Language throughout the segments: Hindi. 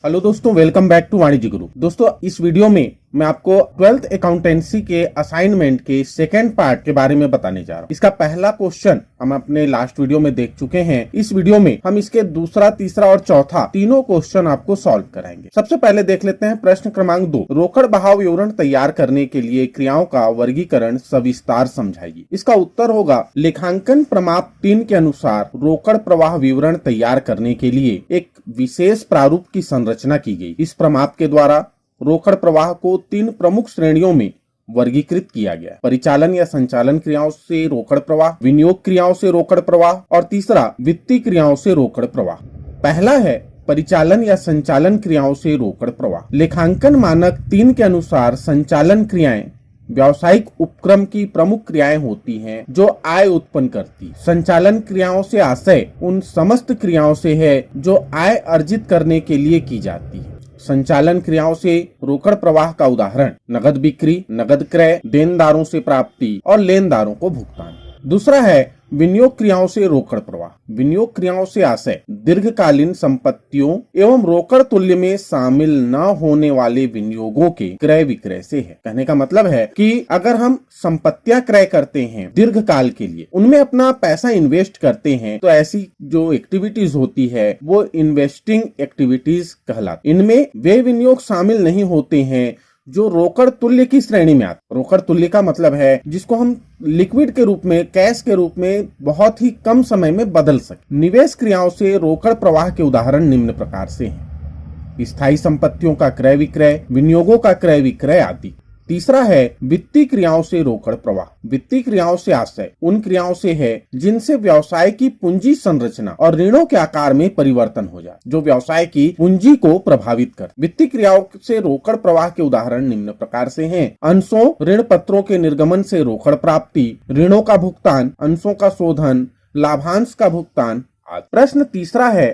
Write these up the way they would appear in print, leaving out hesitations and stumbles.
हेलो दोस्तों, वेलकम बैक टू वाणिज्य गुरु। दोस्तों, इस वीडियो में मैं आपको 12th अकाउंटेंसी के असाइनमेंट के सेकेंड पार्ट के बारे में बताने जा रहा हूँ। इसका पहला क्वेश्चन हम अपने लास्ट वीडियो में देख चुके हैं। इस वीडियो में हम इसके दूसरा, तीसरा और चौथा तीनों क्वेश्चन आपको सॉल्व कराएंगे। सबसे पहले देख लेते हैं प्रश्न क्रमांक 2। रोकड़ बहाव विवरण तैयार करने के लिए क्रियाओं का वर्गीकरण सविस्तार समझाइए। इसका उत्तर होगा लेखांकन प्रमाप 3 के अनुसार रोकड़ प्रवाह विवरण तैयार करने के लिए एक विशेष प्रारूप की संरचना की गई। इस प्रमाप के द्वारा रोकड़ प्रवाह को 3 प्रमुख श्रेणियों में वर्गीकृत किया गया। परिचालन या संचालन क्रियाओं से रोकड़ प्रवाह, विनियोग क्रियाओं से रोकड़ प्रवाह और तीसरा वित्तीय क्रियाओं से रोकड़ प्रवाह। पहला है परिचालन या संचालन क्रियाओं से रोकड़ प्रवाह। लेखांकन मानक 3 के अनुसार संचालन क्रियाएं व्यावसायिक उपक्रम की प्रमुख क्रियाएं होती हैं जो आय उत्पन्न करती। संचालन क्रियाओं से आशय उन समस्त क्रियाओं से है जो आय अर्जित करने के लिए की जाती है। संचालन क्रियाओं से रोकड़ प्रवाह का उदाहरण नगद बिक्री, नगद क्रय, देनदारों से प्राप्ति और लेनदारों को भुगतान। दूसरा है विनियोग क्रियाओं से रोकड़ प्रवाह। विनियोग क्रियाओं से आशय दीर्घकालीन संपत्तियों एवं रोकड़ तुल्य में शामिल न होने वाले विनियोगों के क्रय विक्रय से है। कहने का मतलब है कि अगर हम संपत्तियां क्रय करते हैं दीर्घकाल के लिए, उनमें अपना पैसा इन्वेस्ट करते हैं, तो ऐसी जो एक्टिविटीज होती है वो इन्वेस्टिंग एक्टिविटीज कहलाती। इनमें वे विनियोग शामिल नहीं होते हैं जो रोकड़ तुल्य की श्रेणी में आते। रोकड़ तुल्य का मतलब है जिसको हम लिक्विड के रूप में, कैश के रूप में बहुत ही कम समय में बदल सके। निवेश क्रियाओं से रोकड़ प्रवाह के उदाहरण निम्न प्रकार से हैं: स्थायी संपत्तियों का क्रय विक्रय, विनियोगों का क्रय विक्रय आदि। तीसरा है वित्तीय क्रियाओं से रोकड़ प्रवाह। वित्तीय क्रियाओं से आशय उन क्रियाओं से है जिनसे व्यवसाय की पूंजी संरचना और ऋणों के आकार में परिवर्तन हो जाए, जो व्यवसाय की पूंजी को प्रभावित कर। वित्तीय क्रियाओं से रोकड़ प्रवाह के उदाहरण निम्न प्रकार से हैं: अंशों ऋण पत्रों के निर्गमन से रोकड़ प्राप्ति, ऋणों का भुगतान, अंशों का शोधन, लाभांश का भुगतान आदि। प्रश्न तीसरा है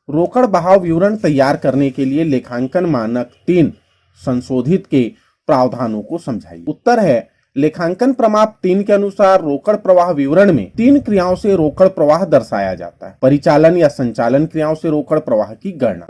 रोकड़ बहाव विवरण तैयार करने के लिए लेखांकन मानक 3 संशोधित के प्रावधानों को समझाइए। उत्तर है लेखांकन प्रमाप 3 के अनुसार रोकड़ प्रवाह विवरण में 3 क्रियाओं से रोकड़ प्रवाह दर्शाया जाता है। परिचालन या संचालन क्रियाओं से रोकड़ प्रवाह की गणना।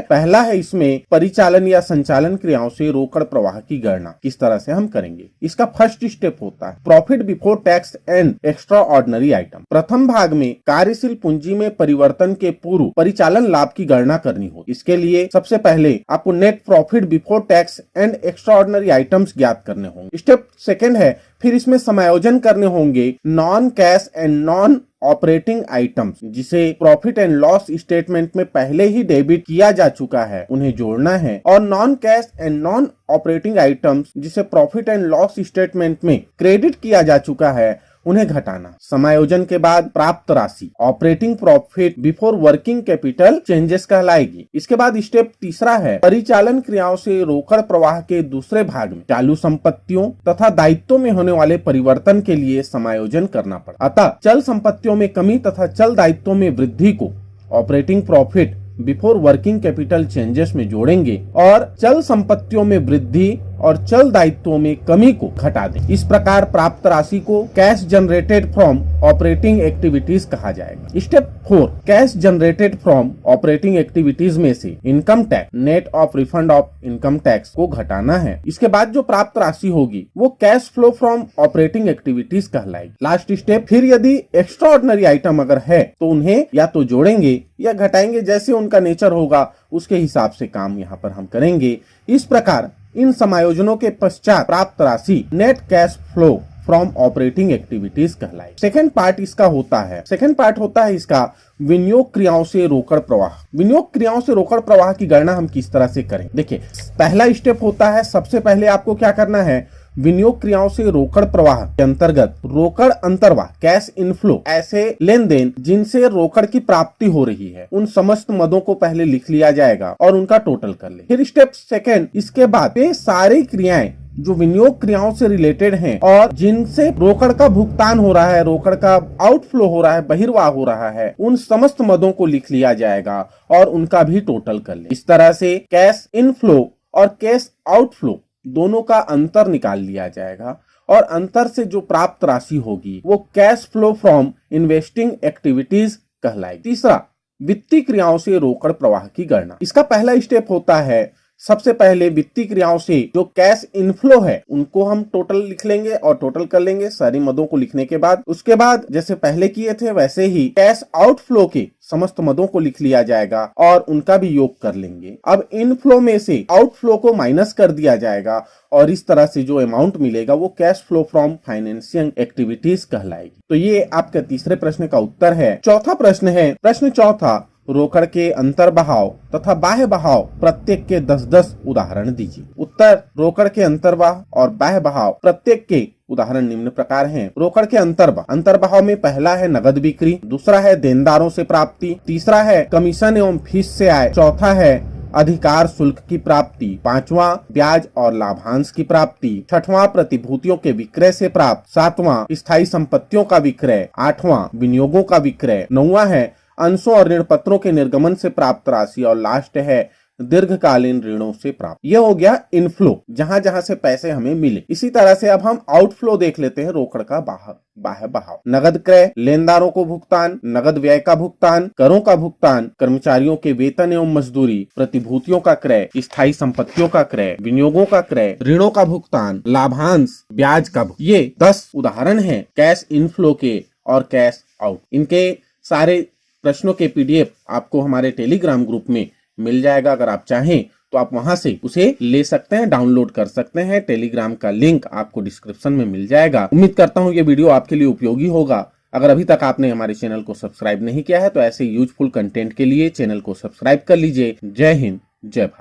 पहला है इसमें परिचालन या संचालन क्रियाओं से रोकड़ प्रवाह की गणना किस तरह से हम करेंगे। इसका फर्स्ट स्टेप होता है profit before tax and extra ordinary item. प्रथम भाग में कार्यशील पूंजी में परिवर्तन के पूर्व परिचालन लाभ की गणना करनी होगी। इसके लिए सबसे पहले आपको net profit before tax and extra ordinary items ज्ञात करने होंगे। स्टेप सेकेंड है फिर इसमें समायोजन करने होंगे non cash and non operating items, जिसे प्रॉफिट एंड लॉस स्टेटमेंट में पहले ही डेबिट किया जा चुका है, उन्हें जोड़ना है। और non cash and non operating items जिसे प्रॉफिट एंड लॉस स्टेटमेंट में क्रेडिट किया जा चुका है, उन्हें घटाना। समायोजन के बाद प्राप्त राशि operating profit before working capital changes कहलाएगी। इसके बाद स्टेप तीसरा है परिचालन क्रियाओं से रोकड़ प्रवाह के दूसरे भाग में चालू संपत्तियों तथा दायित्वों में होने वाले परिवर्तन के लिए समायोजन करना पड़ा। अतः चल संपत्तियों में कमी तथा चल दायित्वों में वृद्धि को operating profit before working capital changes में जोड़ेंगे और चल संपत्तियों में वृद्धि और चल दायित्वों में कमी को घटा दें। इस प्रकार प्राप्त राशि को cash generated from operating activities कहा जाएगा। Step 4 cash generated from operating activities में से income tax net of refund of income tax को घटाना है। इसके बाद जो प्राप्त राशि होगी वो cash flow from operating activities कहलाएगी। लास्ट स्टेप फिर यदि एक्स्ट्रा ऑर्डिनरी आइटम अगर है तो उन्हें या तो जोड़ेंगे या घटाएंगे, जैसे उनका नेचर होगा उसके हिसाब से काम यहाँ पर हम करेंगे। इस प्रकार इन समायोजनों के पश्चात प्राप्त राशि net cash flow from operating activities कहलाए। सेकंड पार्ट होता है इसका विनियोग क्रियाओं से रोकड़ प्रवाह। विनियोग क्रियाओं से रोकड़ प्रवाह की गणना हम किस तरह से करें। देखिए, पहला स्टेप होता है सबसे पहले आपको क्या करना है विनियोग क्रियाओं से रोकड़ प्रवाह के अंतर्गत रोकड़ अंतर्वाह कैश इनफ्लो ऐसे लेन देन जिनसे रोकड़ की प्राप्ति हो रही है उन समस्त मदों को पहले लिख लिया जाएगा और उनका टोटल कर ले। फिर स्टेप सेकेंड इसके बाद ये सारी क्रियाएं जो विनियोग क्रियाओं से रिलेटेड हैं और जिनसे रोकड़ का भुगतान हो रहा है, रोकड़ का आउटफ्लो हो रहा है, बहिर्वाह हो रहा है, उन समस्त मदों को लिख लिया जाएगा और उनका भी टोटल कर ले। इस तरह से कैश इनफ्लो और कैश आउटफ्लो दोनों का अंतर निकाल लिया जाएगा और अंतर से जो प्राप्त राशि होगी वो cash flow from investing activities कहलाएगी। तीसरा वित्तीय क्रियाओं से रोकड़ प्रवाह की गणना। इसका पहला स्टेप होता है, सबसे पहले वित्तीय क्रियाओं से जो कैश इनफ्लो है उनको हम टोटल लिख लेंगे और टोटल कर लेंगे सारी मदों को लिखने के बाद। उसके बाद जैसे पहले किए थे वैसे ही कैश आउटफ्लो के समस्त मदों को लिख लिया जाएगा और उनका भी योग कर लेंगे। अब इनफ्लो में से आउटफ्लो को माइनस कर दिया जाएगा और इस तरह से जो अमाउंट मिलेगा वो cash flow from financial activities कहलाएगी। तो ये आपके तीसरे प्रश्न का उत्तर है। चौथा प्रश्न है, प्रश्न चौथा, रोकड़ के अंतर्बहाव तथा बाह्य बहाव प्रत्येक के 10-10 उदाहरण दीजिए। उत्तर, रोकड़ के अंतर्बहाव और बाह्य बहाव प्रत्येक के उदाहरण निम्न प्रकार हैं। रोकड़ के अंतर्बहाव में पहला है नगद बिक्री, दूसरा है देनदारों से प्राप्ति, तीसरा है कमीशन एवं फीस से आय, चौथा है अधिकार शुल्क की प्राप्ति, पांचवा ब्याज और लाभांश की प्राप्ति, छठवां प्रतिभूतियों के विक्रय से प्राप्त, सातवां स्थायी संपत्तियों का विक्रय, आठवां विनियोगों का विक्रय, नौवां है अंशों और ऋण पत्रों के निर्गमन से प्राप्त राशि और लास्ट है दीर्घकालीन ऋणों से प्राप्त। यह हो गया इनफ्लो, जहां जहां से पैसे हमें मिले। इसी तरह से अब हम आउटफ्लो देख लेते हैं, रोकड़ का बाह्य बहाव। नगद क्रय, लेनदारों को भुगतान, नगद व्यय का भुगतान, करों का भुगतान, कर्मचारियों के वेतन एवं मजदूरी, प्रतिभूतियों का क्रय, स्थायी संपत्तियों का क्रय, विनियोगों का क्रय, ऋणों का भुगतान, लाभांश, ब्याज का भुगतान। ये 10 उदाहरण हैं कैश इनफ्लो के और कैश आउट। इनके सारे प्रश्नों के पीडीएफ आपको हमारे टेलीग्राम ग्रुप में मिल जाएगा। अगर आप चाहें तो आप वहां से उसे ले सकते हैं, डाउनलोड कर सकते हैं। टेलीग्राम का लिंक आपको डिस्क्रिप्शन में मिल जाएगा। उम्मीद करता हूं ये वीडियो आपके लिए उपयोगी होगा। अगर अभी तक आपने हमारे चैनल को सब्सक्राइब नहीं किया है तो ऐसे यूजफुल कंटेंट के लिए चैनल को सब्सक्राइब कर लीजिए। जय हिंद, जय भारत।